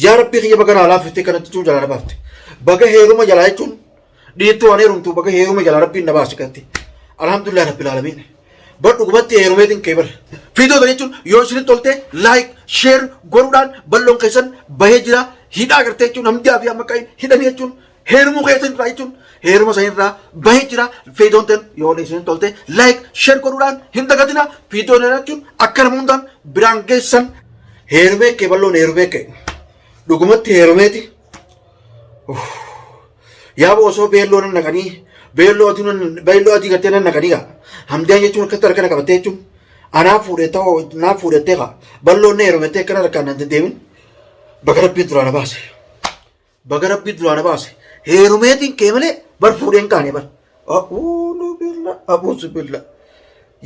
yaa rabbii kiyya baga naa laaffite kanatti jechuun jalaa na baafte baga heeruma jalaa jechuun dhiitti waan heerumtu baga heeruma jalaa rabbiin na baase kanatti alhamdulillah rabbil aalamiin bar dhugumatti heerumeetiin kee bara fiidoota jechuun yoo isin tolte laayik sheer godhuudhaan balloon keessan bahee jira hidhaa agartee jechuun hamdiyaa fi amma qayin hidhanii jechuun heerumuu keessan irraa jechuun heeruma san irraa bahee jira fiidoonteen yoo isin tolte laayik sheer godhuudhaan hin dagatina fiidoon jechuun akka nama hundaan biraan geessan heerumee kee balloon heerumee kee dhugumatti heerumeeti yaaba osoo beelloon naqanii beelloo adii gartee nan naqanii gaa hamdiyaan jechuun akkatti harkana qabattee jechuun naaf fuudhattee gaa balloon na heerumettee akkana harkaan nan deddeemin baga rabbiin duraa na baase baga rabbiin duraa na baase heerumeetiin kee malee bar fuudheen kaane bar abuusu billa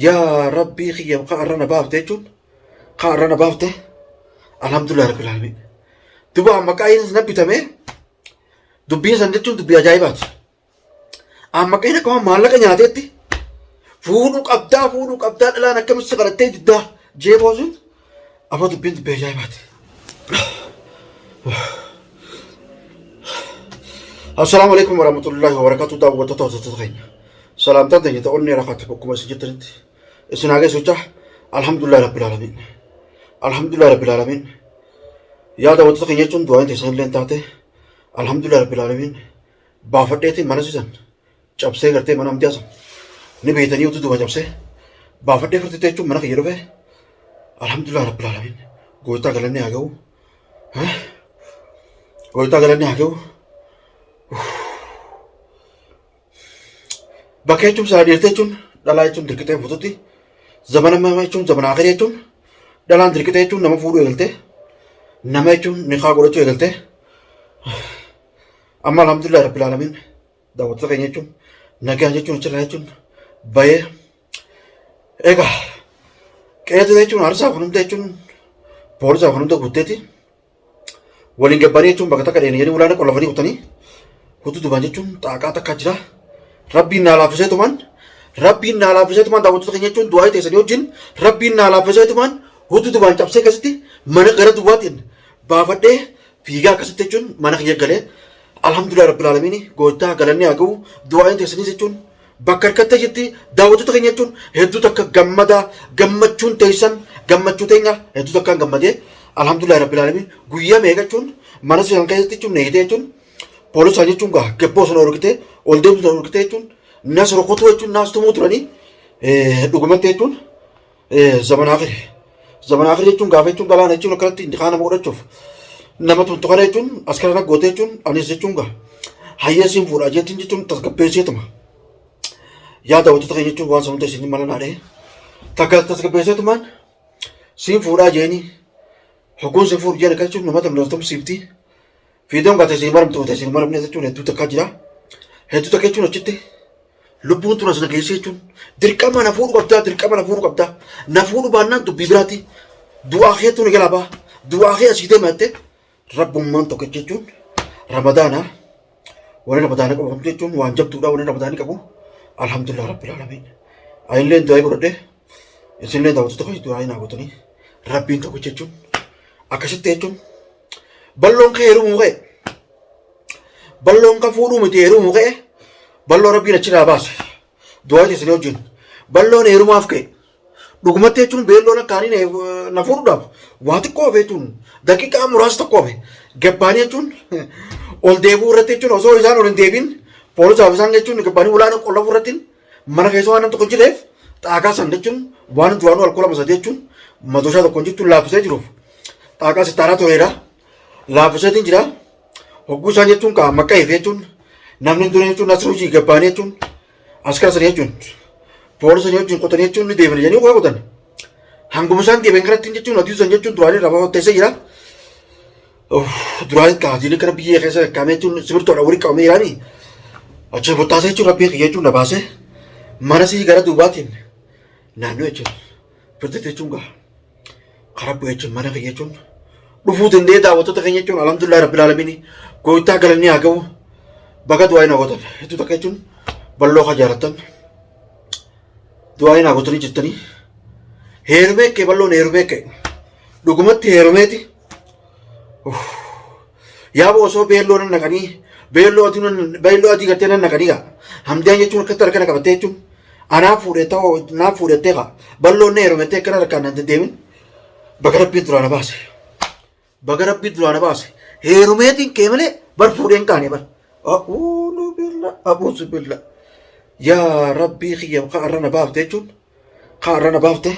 yaa rabbii kiyya kaarra na baafte jechuun kaarra na baafte alhamdulillah rabbil aalamiin duba maqaa inni na bitamee dubbiin san jechuun dubbii ajaa'ibaati amma qeena akkama maallaqa nyaateetti fuudhuu qabdaa dhalaan akkamitti qarattee diddaa jeeboosuun amma dubbiin dubbii ajaa'ibaati. Assalaamu alaikum warahmatullahi wabarakatuh daawwattoota hordoftoota keenya salaamtaan teenya ta'onni rafaatti bokkuma isin jirtanitti isin haa geessu jechaa alhamdulillah rabbil aalamiin yaa daawwattoota keenya jechuun du'aan teessan illee taate alhamdulillah rabbil aalamiin baafadheetiin mana sisan cabsee gartee mana amtii asan ni beetanii utuu duba cabsee baafadhee furtee jechuun mana kiyya dhufe alhamdulillah rabbil aalamiin gootaa galanni haa ga'u bakka jechuun saa dhiirtee jechuun dhalaa jechuun dirqitee fuututti zamana nama jechuun zamana akhirii jechuun dhalaan dirqitee jechuun nama fuudhuu eegaltee nama jechuun niqaa godhachuu eegaltee amma alhamdulillah rabbil aalamiin daawwattoota keenya jechuun nagaan jechuun achirraa jechuun bahee egaa qeetu jechuun aarsaa kunumta jechuun poolisaa kunumta guutteeti waliin gabbanii jechuun bakka takka dheeni jedhanii ulaana qollafanii kutanii hutu duban jechuun xaaqaa takka jira rabbiin naa laaffiseetumaan daawwattoota keenya jechuun du'aa teessanii wajjin rabbiin naa laaffiseetumaan hutu duban cabsee akkasitti mana gara duwwaatiin baafadhee fiigaa akkasitti jechuun mana kiyya galee alhamdulillah rabbil aalamiin gootaa galanni haa ga'u du'aa teessanii jechuun bakka harkattee jirti daawwattoota keenya jechuun hedduu takka gammachuun teessan gammachuu teenya hedduu takkaan gammadee alhamdulillah rabbil aalamiin guyyaa meeqa jechuun mana sisan keessatti jechuun neeyitee jechuun poolisaan jechuun gaa gabboo sana horkitee ol deemtu sana horkitee jechuun nas rokotuu jechuun naas tumuu turanii dhugumatti jechuun zamana akhirii jechuun gaafa jechuun galaana jechuun akkanatti intiqaana godhachuuf nama tuntuqana jechuun askara gootee jechuun anis jechuun gaa hayya siin fuudhaa jettiin jechuun tasgabbeesseetuma yaa daawwattoota keenya jechuun waan sammuu isin mala naadhee takka tasgabbeesseetumaan siin fuudhaa jeeni hoggoon siin fuudhu jeeni jechuun namata milaasatu siiftii fiidoon gaatee siin maramtu siin maramne jechuun hedduu takka jira hedduu takka jechuun achitti lubbuun tun as nageessee jechuun dirqama na fuudhu qabdaa na fuudhu baannaan dubbii biraati du'aa keetu ni galaa ba'a du'aa kee asii deematte rabbummaan tokko jechuun ramadaana warri ramadaana qabu jechuun waan jabduudha warri ramadaani qabu alhamdulillah rabbil aalamiin ayilleen du'aa godhadhe isinleen daawwattoota keenya du'aa naa godhanii rabbiin tokko jechuun akkasitti jechuun balloon kee heerumuu ka'e balloon ka fuudhuu miti heerumuu ka'e balloo rabbiin achirraa baase du'aa teessanii wajjin balloon heerumaaf ka'e dhugumatti jechuun beelloon akkaanii na fuudhuudhaaf waa xiqqoo hafe jechuun daqiiqaa muraasa tokko hafe gabbaanii jechuun ol deebuu irratti jechuun osoo isaan ol hin deebiin poolisaaf isaan jechuun gabbaanii ulaana qollafuu irratti mana keessa waan tokko jireef xaaqaa san jechuun waan du'aanuu alkoola masate jechuun madooshaa tokko jechuun laaffisee jiruuf xaaqaa sittaaraa tureera laaffiseetiin jira hogguu isaan jechuun kaa makka eefe jechuun namni dura jechuun asiruu gabbaanii jechuun askara sanii jechuun poolisa jechuun qotanii jechuun ni deeman jedhanii waa qotan hanguma isaan deebiin kanatti jechuun adii san jechuun duraanii rafa teessee jira duraanii kaatiilee kana biyyee keessa kakkaamee jechuun simirtoodha waliin qabamee jiraanii achi bottaasee jechuun rabbii kiyya jechuun na baasee mana sii gara duubaatiin naannoo jechuun firti jechuun gaa karaa bu'ee jechuun mana kiyya jechuun dhufuu danda'ee daawwattoota keenya jechuun alhamdulillah rabbil aalamiin gootaa galanni haa ga'u baga du'aa hin hawwatan hedduu takka jechuun balloo ka jaalattan du'aa hin hawwatanii jettanii heerumee kee balloon heerumee kee dhugumatti heerumeeti Yaa osoo beelloo nan naqanii beelloo adii gattee nan naqanii gaa hamdaan jechuun akka tarkana qabattee jechuun anaaf fuudhattee gaa balloon na heerumettee akkana rakkaan nan deddeemin baga rabbiin duraana baase. Baga rabbiin duraana baase heerumeetiin kee malee bar fuudheen qaanii bar. Aqulu billah abuusu billah. Yaa rabbii kiyya qaarra na baafte jechuun qaarra na baafte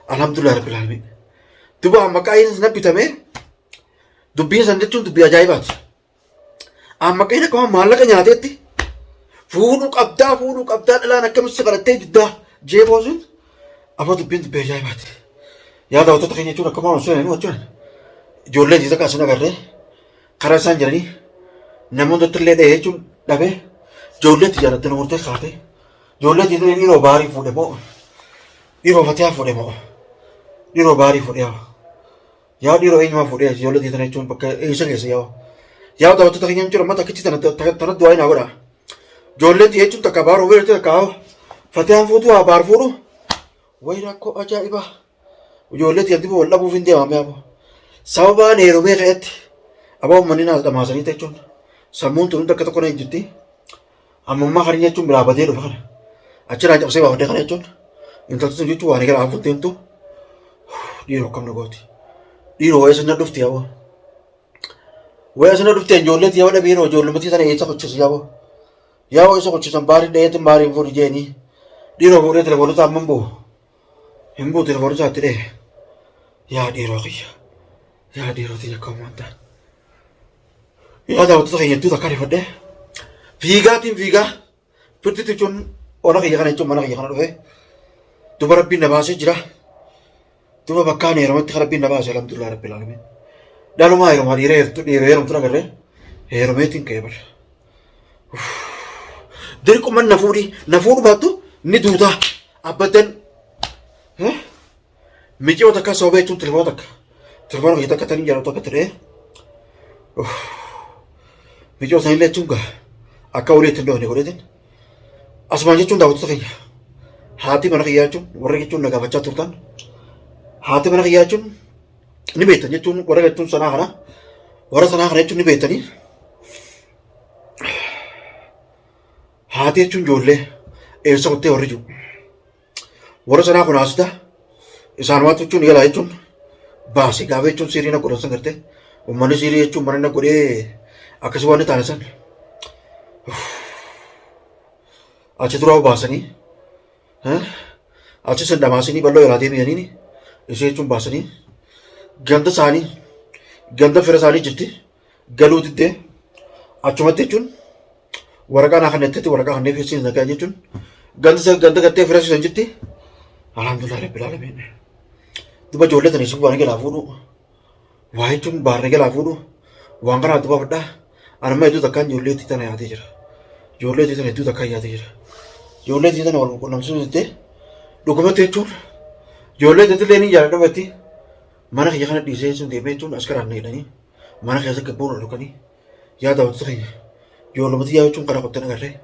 alhamdulillah rabbil alamin. Duba maqaa inni na bitamee dubbiin san jechuun dubbii ajaa'ibaati. Amma qeena qaba maallaqa nyaateetti fuudhuu qabdaa dhalaan akkamitti qalattee diddaa jeeboo sun amma dubbiin dubbii ajaa'ibaati. Yaa daawwattoota keenya jechuun akkuma osoo jechuun ijoollee jiisa kaasina agarree karaa isaan jiranii namoota illee dhahee jechuun dhabee ijoolleetti jaalatte namurtee kaatee ijoolleetti dhiiroo baarii fuudhe moo dhiiroo fataa fuudhe moo dhiiroo baarii fuudhe yaa dhiiroo eenyumaa fuudhee ijoolleetti tana jechuun bakka eessa keessa yaa daawwattoota keenya jechuun amma takkichi tana du'aa hin godha ijoolleetti jechuun takka baaruu beekte takka fataan fuutuu haa baar fuudhu wayi rakkoo ajaa'ibaa ijoolleetti yanti wal dhabuuf hin deemame yaa sababaan heerumee ka'etti abaa uummanni naas dhamaasanii jechuun sammuun tun takka tokko na hin jirti ammummaa kan jechuun biraa badee dhufa kana achirraa cabsee baafadee kana jechuun intalti sun jechuun waan eegalee hafuutti himtu dhiiroo akkam na gooti dhiiroo wayya sana dhufti yaaboo wayya sana dhufti ijoolleetti yoo dhabee yeroo ijoollummatii sana eessa qochisu yaaboo yaa isa qochisan baarii dhayeetiin baariin fuudhi jeenii dhiiroo fuudhee telefoonota amman bu'u hin bu'u telefoonota isaatti dhee yaa dhiiroo kiyya yaa dhiiroo tiyya akkam wanta yaa daawwattoota keenya hedduu takka rifadhee fiigaatiin fiigaa firti jechuun ona kiyya kana jechuun mana kiyya kana dhufe duba rabbiin na baasee jira duba bakkaan heerumatti kan rabbiin na baasee alhamdulillah rabbil alamin dhalumaa heerumaa dhiira heerumtu nagarree heerumeetiin ka'ee bara dirquman na fuudhu baattu ni duutaa abbadan miicoo takka sababa jechuun telefoona kiyya takka tanii jaalatu akka ta'e miicoo sanillee jechuun gaa akka ulee ittiin dhoofne godhetin asumaan jechuun daawwattoota keenya haati mana kiyyaa jechuun warra jechuun na gaafachaa turtan haati mana kiyyaa jechuun ni beektan jechuun warra jechuun sanaa kana jechuun ni beektanii haati jechuun ijoollee eessa qottee warri jiru warra sanaa kun haasita isaanumaatti jechuun yaalaa jechuun baasii gaafa jechuun siirii na godhan san gartee uummanni siirii jechuun mana na godhee akkasii waan taane san achi duraa baasanii achi san dhamaasanii bal'oo yaalaa deemanii ishee jechuun baasanii ganda fira isaanii jirti galuu diddee achumatti jechuun waraqaa naa kanneetti waraqaa kannee feesiin nagaa jechuun ganda gattee fira siisan jirti alhamdulillah rabbil alamin duba ijoollee tanii sun waan galaa fuudhu waa jechuun baarree galaa fuudhu waan kanaa duba fudhaa anamma hedduu takkaan ijoolleetti tana yaatee jira ijoolleetti tana hedduu takkaan yaatee jira ijoolleetti tana wal quunnamsuu jettee dhugumatti jechuun ijoolleetti illee ni jaaladhamatti mana kiyya kana dhiisee sun deemee jechuun as karaan jedhanii mana keessa gabbuun dhukanii yaa daawwattoota keenya ijoollumatti yaa jechuun karaa qottee nagarree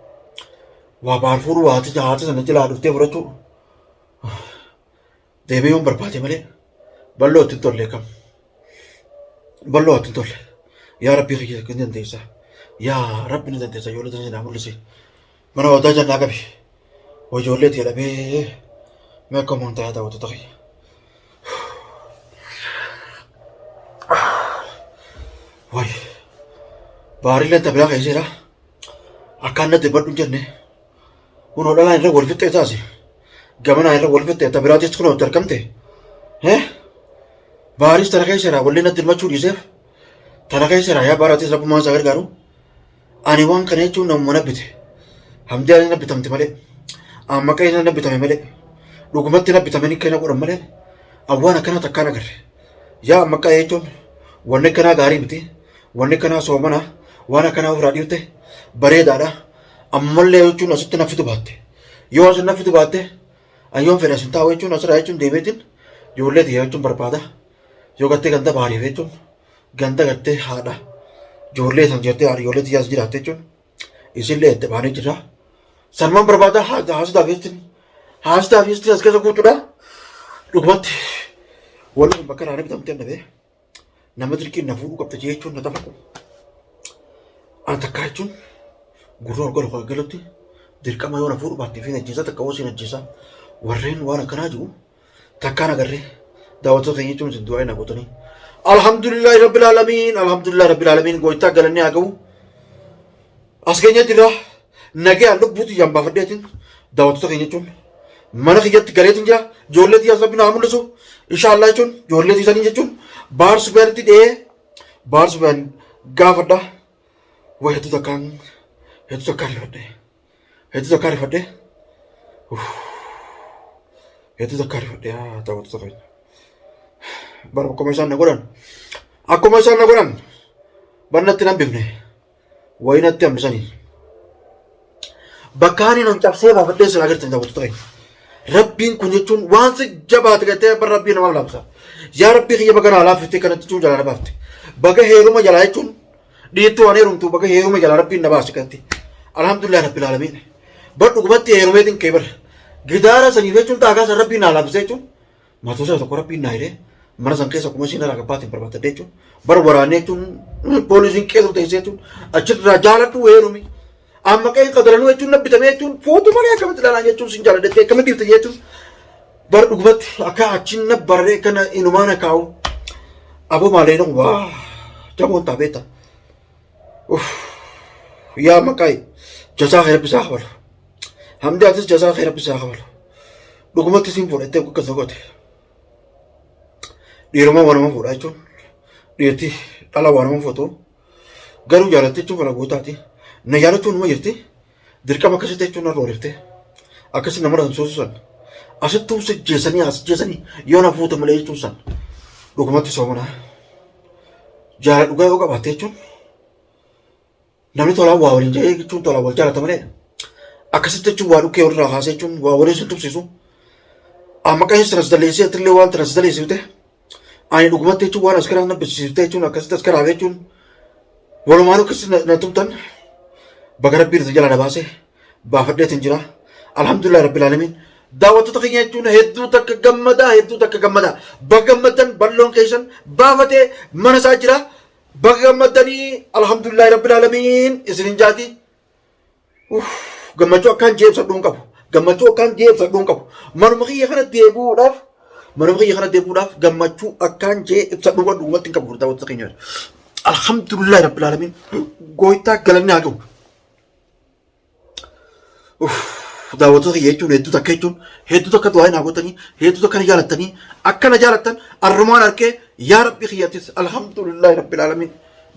waa baar fuudhu haati sana jalaa dhuftee fudhachuu deemee yoon barbaade malee bal'oo ittiin tolle kam bal'oo ittiin tolle yaa rabbii kiyya ni dandeessa yaa rabbi ni dandeessa ijoollee tana sinaa mul'ise mana wadaa jannaa qabi ijoollee itti jedhamee mee akka moontaa yaa daawwattoota kiyya wayi baarii lenta biraa keesseera akkaan natti badhu jenne kunoo dhalaan irra wal fixxee taasi gamanaa irra wal fixxee ta biraatis kunoo itti argamte baaris tana keesseera wallee natti hirmachuu dhiiseef tana keesseera yaa baaraatis rabbummaan isaa gargaaru ani waan kana jechuun namuma nabbite hamdee ani nabbitamte malee amma qeena nabbitame malee dhugumatti nabbitame ni keena godhan malee awwaan akkana takkaan agarre yaa amma qaa jechuun wanni akkanaa gaarii miti wanni akkanaa soomanaa waan akkanaa ofirraa dhiirte bareedaadha ammallee jechuun asitti naffitu baatte yoo asin naffitu baatte ayyoon fedha asin taa'u jechuun asirraa jechuun deemeetiin ijoollee tiyya jechuun barbaada yoo gattee ganda baariif jechuun ganda gattee haadha ijoollee san jettee haadha ijoollee tiyyaas jiraatte jechuun isinlee itti baanee jirra salmaan barbaada haasitaaf as keessa guutuudha dhugumatti walii bakka raanii bitamtee dhabee nama dirqiin na fuudhuu qabda jechuun na taphaqu Anta kachuun gurra ol gala galutti dirqama yoo na fuudhu baattii fi najjisaa takka hoosii najjisaa warreen waan akkanaa jiru takkaan agarree daawwattoota keenya jechuun isin du'aa hin haguutanii. Alhamdulillahi rabbil aalamiin alhamdulillahi rabbil aalamiin gooytaa galannee haa ga'u. As keenya jira nagayaan lubbuuti yaan baafadheetiin daawwattoota keenya jechuun mana kiyyatti galeetiin jira ijoollee xiyyaa sabbi naa mul'isu inshaallah jechuun ijoollee tiisanii jechuun baarsu beelatti dhiyee baarsu beel gaafadha. Wah itu takkan rifadhe itu takkan rifadhe tahu tu takkan baru komisan nagoran aku komisan nagoran banat tinam bimne wah ini tiam besani bakani non cap saya bapak desa lagi tahu tu takkan Rabbin kunyitun wansi jabat kete bar Rabbin nama lapsa ya Rabbi kiya bagan alaf itu kan itu jalan apa bagai hero mah jalan itu Diitu ane rumtu baga heerume jala rabbiin na baase kanti alhamdulillah rabbil alamin badhu gubatti heerumeetiin keebar gidaara sanii jechuun taagaa san rabbiin na laabsee jechuun maatuu isaa tokko rabbiin na hidhee mana san keessa kuma isiin alaa gabbaatiin barbaadadde jechuun bara waraanee jechuun poolisiin keessa teessee jechuun achirraa jaaladhu heerumi amma qe'een qadaranuu jechuun nabbitamee jechuun footu malee akkamitti ilaalaan jechuun sin jaaladhettee akkamitti ibsa jechuun badhu gubatti akka achiin na barree kana inumaan akaa'u aboo maalee noo waa jaboon taabeetta. Ya makai jasa khair bisa khabar hamdi atis jasa khair bisa khabar dokumen tisim pun ete ko kasogote diruma wanama fuda chun dirti ala wanama foto garu jalati chun wala gotati na yala chun ma yirti dirka makasite chun na rorifte akasi namara sosan asatu se jesani yona foto male chun san dokumen tisomana jara duga yoga bate chun namni tola waa waliin jedhee jechuun tola wal jaalata malee akkasitti jechuun waa dhukkee warra haasee jechuun waa waliin sun tubsiisu amma qe'ee sanas daleessee atillee waan tanas daleessifte ani dhugumatti jechuun waan as karaa nabbisiifte jechuun akkasitti as karaa jechuun walumaan akkasitti na tumtan baga rabbiin isa jala na baase baafadheetiin jira alhamdulillah rabbil aalamiin daawwattoota keenya jechuun hedduu takka gammadaa baga gammadan balloon keessan baafatee mana isaa jira. Bagamadani alhamdulillah rabbil alamin isinin jati gammachuu akkaan jeebsa dhuun qabu manuma kiyya kana deebuudhaaf gammachuu akkaan jeebsa dhuun dhumatti hin qabu daawwattoota keenya alhamdulillah rabbil alamin gooytaa galanni haa gahu daawwattoota kiyya jechuun hedduu takka du'aa hin haguutanii hedduu takka na jaalatanii akka na jaalattan arrumaan harkee yaa rabbi kiyyatis alhamdulillah rabbil alamin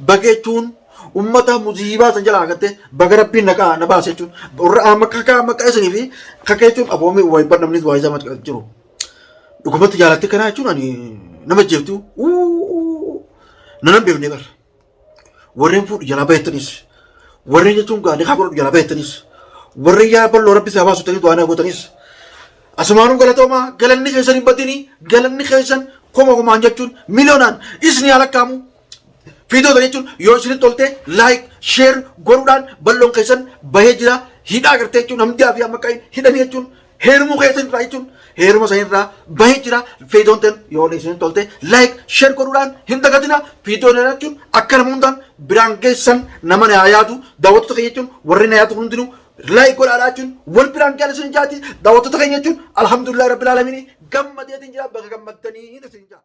bageechuun ummata musiibaa san jala agatte baga rabbiin na baase jechuun warra maqaa isanii fi kakka jechuun aboomii wayi namnis waa isaa maqaa jiru dhugumatti jaalatte kanaa jechuun ani nama jeeftu nanan beeknee bara warreen fuudhu jalaa bahettanis warreen jechuun gaanii haa godhu jalaa bahettanis warreen yaa balloo rabbi isaa baasu ta'anii du'aa gootanis asumaanuu galatoomaa galanni keessan hin badinii galanni keessan komaan jechuun miliyoonaan isni alakkaamu fiidoota jechuun yoo isin tolte laayik sheer godhuudhaan balloon keessan bahee jira hidhaa agartee jechuun namni fi amma qayin hidhanii jechuun heerumuu keessan irraa jechuun heeruma san irraa bahee jira fiidoonteen yoo isin tolte laayik sheer godhuudhaan hin dagatina fiidoon jechuun akka nama hundaan biraan geessan nama na yaadu daawwattoota keenya jechuun warri na yaadu hundinuu laayik godhaadhaa jechuun wal biraan gaala isin jaati daawwattoota keenya jechuun alhamdulillah rabbil aalamiin gammadeetiin jira bakka gammaddanii hin isin jaa.